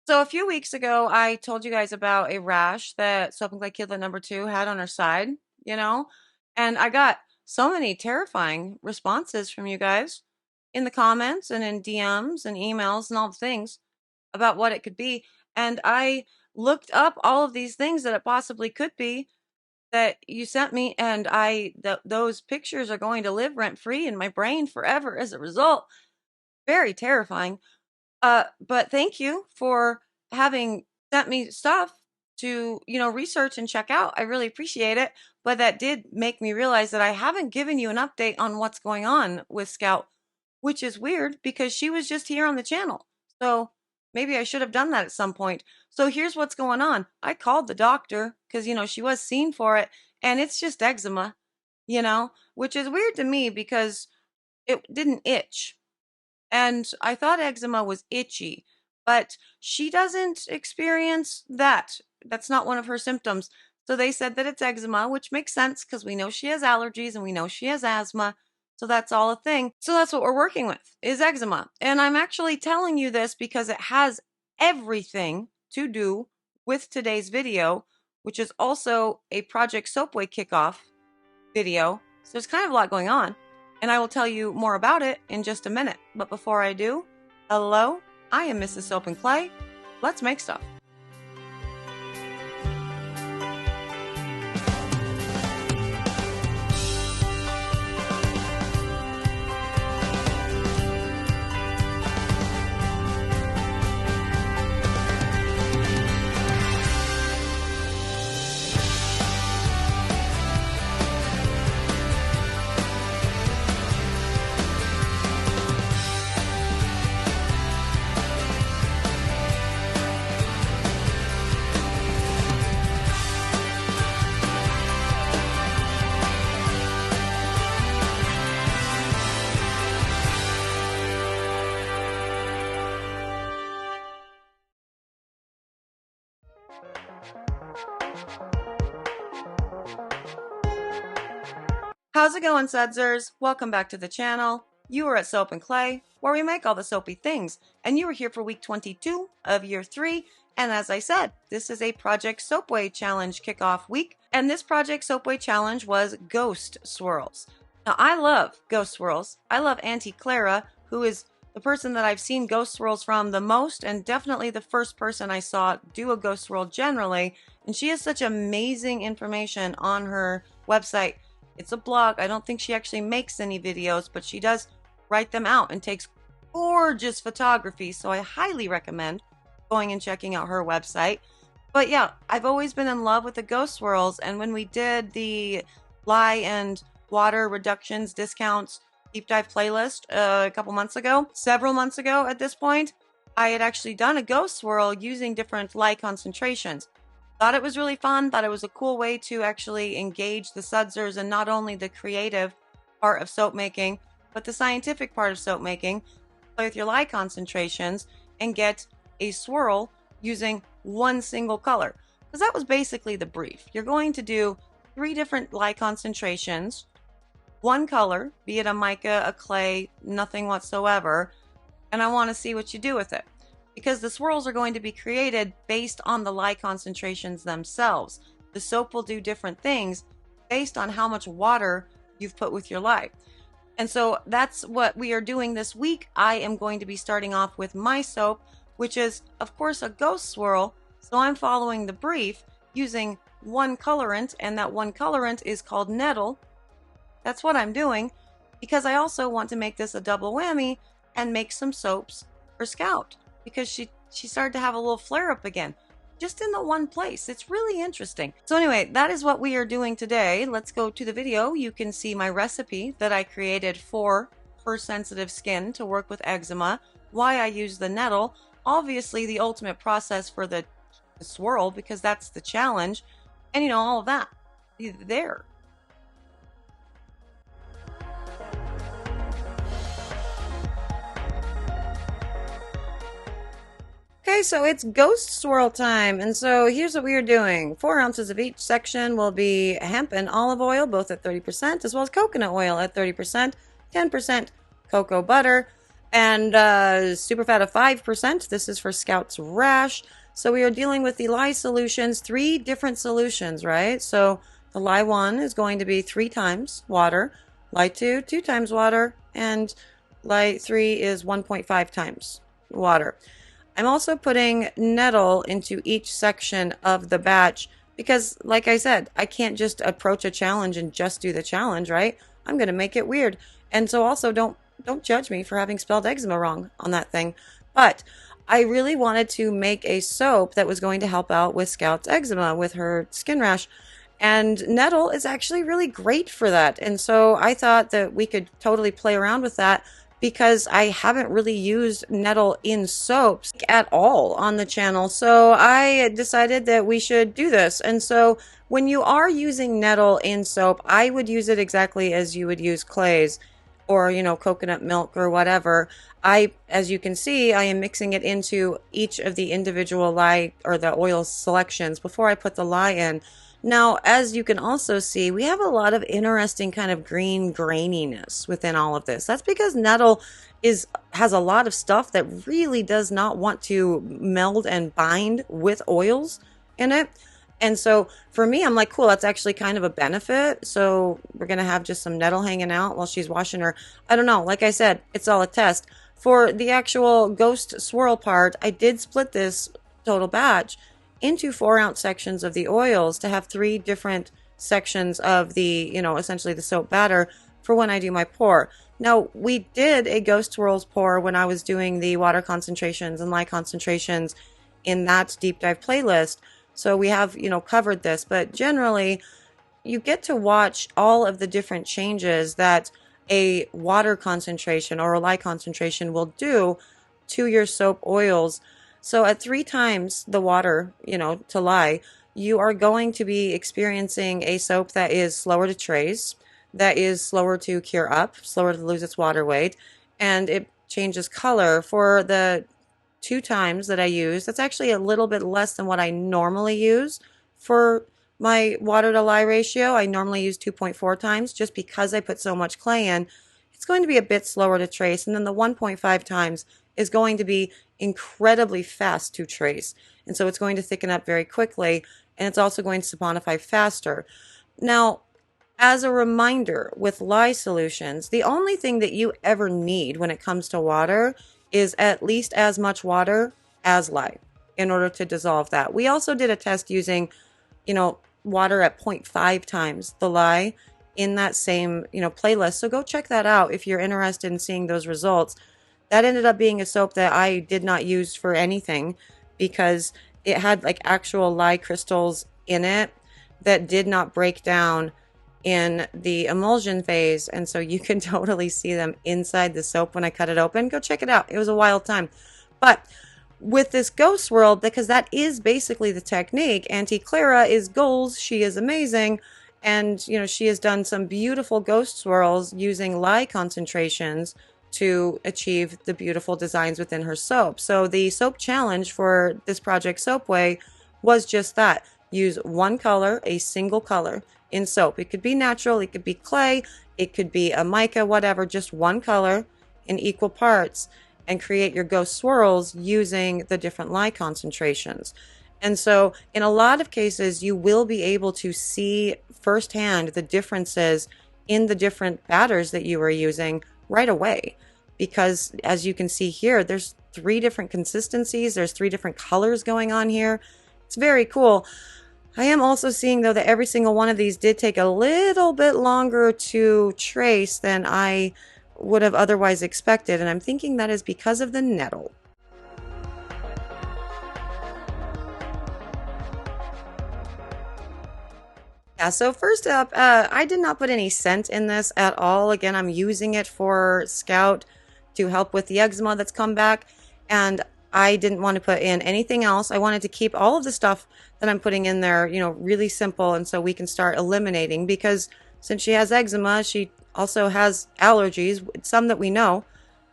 So a few weeks ago, I told you guys about a rash that Soap and Clay Kidlet number 2 had on her side, you know, and I got so many terrifying responses from you guys in the comments and in DMs and emails and all the things about what it could be. And I looked up all of these things that it possibly could be that you sent me, and those pictures are going to live rent free in my brain forever as a result. Very terrifying. But thank you for having sent me stuff to, research and check out. I really appreciate it. But that did make me realize that I haven't given you an update on what's going on with Scout, which is weird because she was just here on the channel. So maybe I should have done that at some point. So here's what's going on. I called the doctor because, she was seen for it, and it's just eczema, which is weird to me because it didn't itch. And I thought eczema was itchy, but she doesn't experience that. That's not one of her symptoms. So they said that it's eczema, which makes sense because we know she has allergies and we know she has asthma. So that's all a thing. So that's what we're working with is eczema. And I'm actually telling you this because it has everything to do with today's video, which is also a Project Soapway kickoff video. So there's kind of a lot going on, and I will tell you more about it in just a minute. But before I do, hello, I am Mrs. Soap and Clay. Let's make stuff. How's it going, Sudsers? Welcome back to the channel. You are at Soap and Clay, where we make all the soapy things, and you are here for week 22 of year 3. And as I said, this is a Project Soapway Challenge kickoff week, and this Project Soapway Challenge was Ghost Swirls. Now, I love Ghost Swirls. I love Auntie Clara, who is the person that I've seen Ghost Swirls from the most, and definitely the first person I saw do a Ghost Swirl generally. And she has such amazing information on her website. It's a blog. I don't think she actually makes any videos, but she does write them out and takes gorgeous photography. So I highly recommend going and checking out her website. But yeah, I've always been in love with the Ghost Swirls. And when we did the lye and water reductions discounts deep dive playlist a couple months ago, several months ago at this point, I had actually done a Ghost Swirl using different lye concentrations. Thought it was really fun, thought it was a cool way to actually engage the sudsers and not only the creative part of soap making, but the scientific part of soap making. Play with your lye concentrations and get a swirl using one single color. Because that was basically the brief. You're going to do 3 different lye concentrations, one color, be it a mica, a clay, nothing whatsoever, and I want to see what you do with it. Because the swirls are going to be created based on the lye concentrations themselves. The soap will do different things based on how much water you've put with your lye. And so that's what we are doing this week. I am going to be starting off with my soap, which is, of course, a ghost swirl. So I'm following the brief using one colorant, and that one colorant is called Nettle. That's what I'm doing because I also want to make this a double whammy and make some soaps for Scout. Because she started to have a little flare up again, just in the one place. It's really interesting. So anyway, that is what we are doing today. Let's go to the video. You can see my recipe that I created for sensitive skin to work with eczema, why I use the nettle, obviously the ultimate process for the swirl, because that's the challenge, and all of that there. Okay, so it's ghost swirl time, and so here's what we are doing. 4 ounces of each section will be hemp and olive oil, both at 30%, as well as coconut oil at 30%, 10% cocoa butter, And super fat of 5%. This is for Scout's rash. So we are dealing with the lye solutions, 3 different solutions, right? So the lye 1 is going to be 3 times water, lye 2, 2 times water, and lye 3 is 1.5 times water. I'm also putting Nettle into each section of the batch because, like I said, I can't just approach a challenge and just do the challenge, right? I'm going to make it weird. And so also don't judge me for having spelled eczema wrong on that thing. But I really wanted to make a soap that was going to help out with Scout's eczema with her skin rash. And Nettle is actually really great for that. And so I thought that we could totally play around with that because I haven't really used Nettle in soaps at all on the channel. So I decided that we should do this. And so when you are using Nettle in soap, I would use it exactly as you would use clays or, you know, coconut milk or whatever. As you can see, I am mixing it into each of the individual lye or the oil selections before I put the lye in. Now, as you can also see, we have a lot of interesting kind of green graininess within all of this. That's because Nettle has a lot of stuff that really does not want to meld and bind with oils in it. And so for me, I'm like, cool, that's actually kind of a benefit. So we're going to have just some Nettle hanging out while she's washing her. I don't know. Like I said, it's all a test. For the actual ghost swirl part, I did split this total batch into 4-ounce sections of the oils to have 3 different sections of the, you know, essentially the soap batter for when I do my pour. Now, we did a ghost swirls pour when I was doing the water concentrations and lye concentrations in that deep dive playlist. So we have, you know, covered this, but generally you get to watch all of the different changes that a water concentration or a lye concentration will do to your soap oils. So at 3 times the water, you know, to lye, you are going to be experiencing a soap that is slower to trace, that is slower to cure up, slower to lose its water weight, and it changes color. For the 2 times that I use, that's actually a little bit less than what I normally use for my water to lye ratio. I normally use 2.4 times just because I put so much clay in. It's going to be a bit slower to trace, and then the 1.5 times is going to be incredibly fast to trace. And so it's going to thicken up very quickly, and it's also going to saponify faster. Now, as a reminder, with lye solutions, the only thing that you ever need when it comes to water is at least as much water as lye in order to dissolve that. We also did a test using, you know, water at 0.5 times the lye in that same, you know, playlist. So go check that out if you're interested in seeing those results. That ended up being a soap that I did not use for anything because it had like actual lye crystals in it that did not break down in the emulsion phase. And so you can totally see them inside the soap when I cut it open. Go check it out. It was a wild time. But with this ghost swirl, because that is basically the technique, Auntie Clara is goals. She is amazing. And, you know, she has done some beautiful ghost swirls using lye concentrations to achieve the beautiful designs within her soap. So the soap challenge for this project Soapway was just that. Use one color, a single color in soap. It could be natural, it could be clay, it could be a mica, whatever, just one color in equal parts and create your ghost swirls using the different lye concentrations. And so in a lot of cases, you will be able to see firsthand the differences in the different batters that you are using right away. Because as you can see here, there's 3 different consistencies, there's 3 different colors going on here. It's very cool. I am also seeing, though, that every single one of these did take a little bit longer to trace than I would have otherwise expected, and I'm thinking that is because of the Nettle. Yeah, so first up, I did not put any scent in this at all. Again, I'm using it for Scout to help with the eczema that's come back, and I didn't want to put in anything else. I wanted to keep all of the stuff that I'm putting in there, you know, really simple, and so we can start eliminating, because since she has eczema, she also has allergies, some that we know,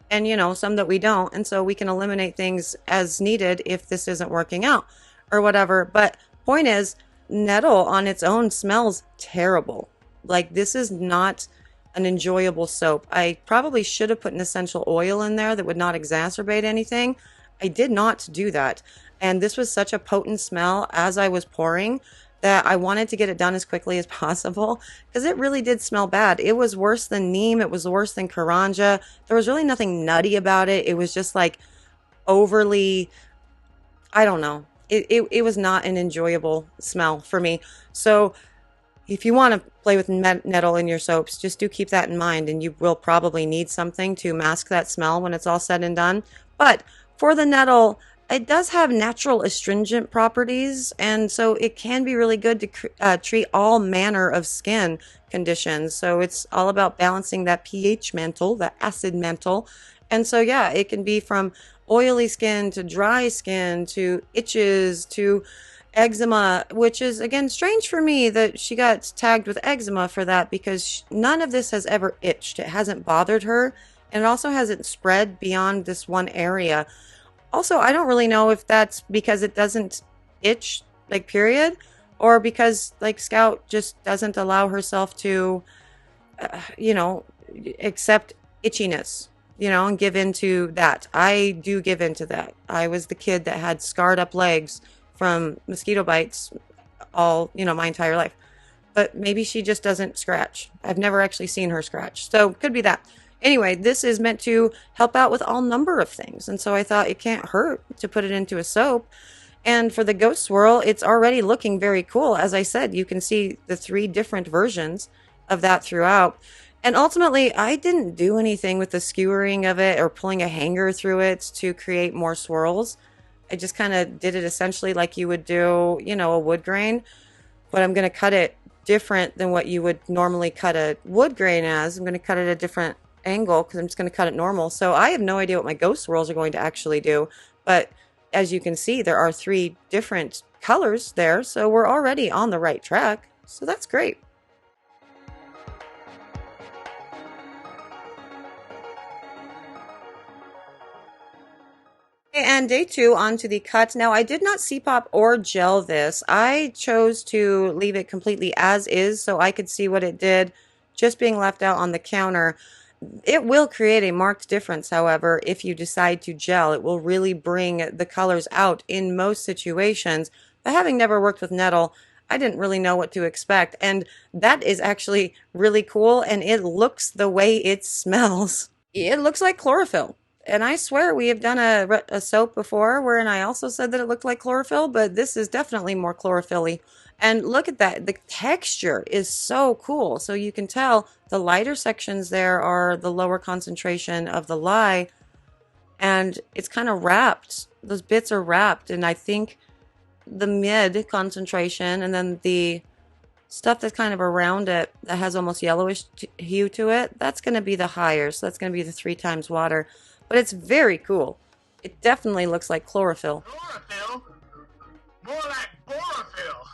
and, you know, some that we don't, and so we can eliminate things as needed if this isn't working out or whatever. But point is, Nettle on its own smells terrible. Like, this is not an enjoyable soap. I probably should have put an essential oil in there that would not exacerbate anything. I did not do that. And this was such a potent smell as I was pouring that I wanted to get it done as quickly as possible because it really did smell bad. It was worse than neem. It was worse than karanja. There was really nothing nutty about it. It was just like overly, I don't know. It was not an enjoyable smell for me. So if you want to play with nettle in your soaps, just do keep that in mind, and you will probably need something to mask that smell when it's all said and done. But for the nettle, it does have natural astringent properties, and so it can be really good to treat all manner of skin conditions. So it's all about balancing that pH mantle, that acid mantle. And so, yeah, it can be from oily skin to dry skin to itches to eczema, which is again strange for me that she got tagged with eczema for that because none of this has ever itched. It hasn't bothered her, and it also hasn't spread beyond this one area. Also, I don't really know if that's because it doesn't itch, like, period, or because, like, Scout just doesn't allow herself to, you know, accept itchiness, you know, and give into that. I do give into that. I was the kid that had scarred up legs from mosquito bites all, you know, my entire life. But maybe she just doesn't scratch. I've never actually seen her scratch. So could be that. Anyway, this is meant to help out with all number of things. And so I thought it can't hurt to put it into a soap. And for the ghost swirl, it's already looking very cool. As I said, you can see the 3 different versions of that throughout. And ultimately, I didn't do anything with the skewering of it or pulling a hanger through it to create more swirls. I just kind of did it essentially like you would do, you know, a wood grain. But I'm going to cut it different than what you would normally cut a wood grain as. I'm going to cut it at a different angle because I'm just going to cut it normal. So I have no idea what my ghost swirls are going to actually do. But as you can see, there are 3 different colors there. So we're already on the right track. So that's great. And day 2, on to the cut. Now, I did not C-pop or gel this. I chose to leave it completely as is so I could see what it did just being left out on the counter. It will create a marked difference, however, if you decide to gel. It will really bring the colors out in most situations. But having never worked with Nettle, I didn't really know what to expect. And that is actually really cool, and it looks the way it smells. It looks like chlorophyll. And I swear we have done a soap before wherein I also said that it looked like chlorophyll, but this is definitely more chlorophyll-y. And look at that. The texture is so cool. So you can tell the lighter sections there are the lower concentration of the lye. And it's kind of wrapped. Those bits are wrapped. And I think the mid concentration and then the stuff that's kind of around it that has almost yellowish hue to it, that's going to be the higher. So that's going to be the 3 times water. But it's very cool. It definitely looks like chlorophyll. Chlorophyll? More like chlorophyll.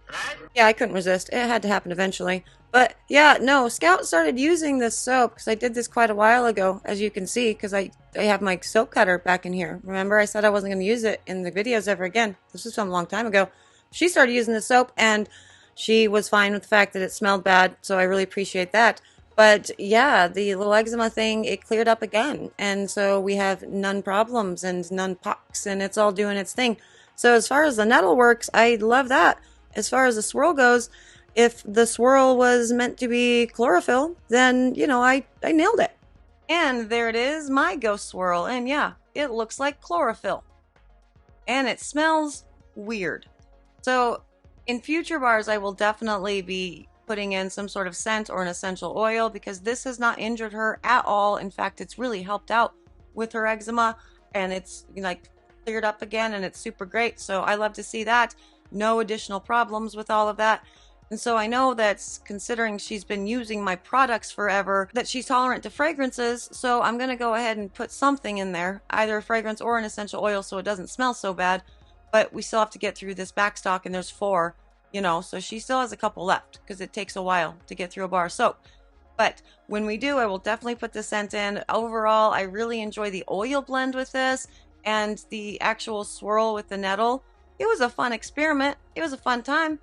Right? Yeah, I couldn't resist. It had to happen eventually. But yeah, no, Scout started using this soap because I did this quite a while ago, as you can see, because I have my soap cutter back in here. Remember, I said I wasn't going to use it in the videos ever again. This was from a long time ago. She started using the soap, and she was fine with the fact that it smelled bad, so I really appreciate that. But yeah, the little eczema thing, it cleared up again. And so we have none problems and none pox, and it's all doing its thing. So as far as the nettle works, I love that. As far as the swirl goes, if the swirl was meant to be chlorophyll, then, you know, I nailed it. And there it is, my ghost swirl. And yeah, it looks like chlorophyll. And it smells weird. So in future bars, I will definitely be putting in some sort of scent or an essential oil because this has not injured her at all. In fact, it's really helped out with her eczema, and it's like cleared up again, and it's super great. So I love to see that. No additional problems with all of that. And so I know that considering she's been using my products forever, that she's tolerant to fragrances. So I'm going to go ahead and put something in there, either a fragrance or an essential oil, so it doesn't smell so bad. But we still have to get through this back stock, and there's 4. You know, so she still has a couple left because it takes a while to get through a bar of soap. But when we do, I will definitely put the scent in. Overall, I really enjoy the oil blend with this and the actual swirl with the nettle. It was a fun experiment. It was a fun time.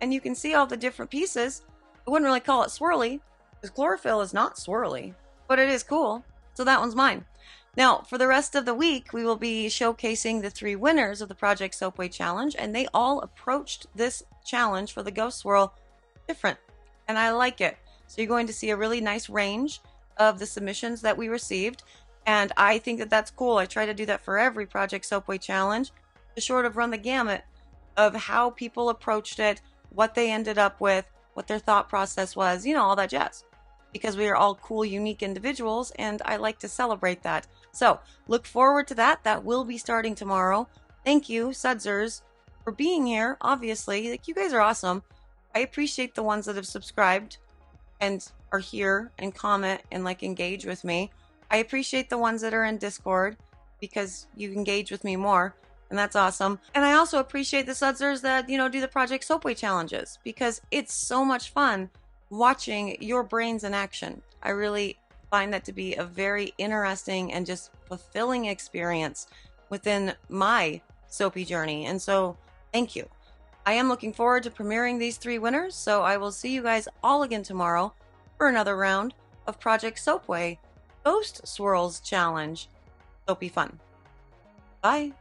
And you can see all the different pieces. I wouldn't really call it swirly, because chlorophyll is not swirly, but it is cool. So that one's mine. Now, for the rest of the week, we will be showcasing the 3 winners of the Project Soapway Challenge, and they all approached this challenge for the Ghost Swirl different, and I like it. So you're going to see a really nice range of the submissions that we received, and I think that that's cool. I try to do that for every Project Soapway Challenge, to sort of run the gamut of how people approached it, what they ended up with, what their thought process was, you know, all that jazz. Because we are all cool, unique individuals, and I like to celebrate that. So look forward to that. That will be starting tomorrow. Thank you, Sudzers, for being here. Obviously, like, you guys are awesome. I appreciate the ones that have subscribed and are here and comment and like engage with me. I appreciate the ones that are in Discord because you engage with me more, and that's awesome. And I also appreciate the Sudzers that, you know, do the Project Soapway challenges, because it's so much fun watching your brains in action. I really find that to be a very interesting and just fulfilling experience within my soapy journey. And so thank you. I am looking forward to premiering these 3 winners, so I will see you guys all again tomorrow for another round of Project Soapway Ghost Swirls Challenge. Soapy fun. Bye.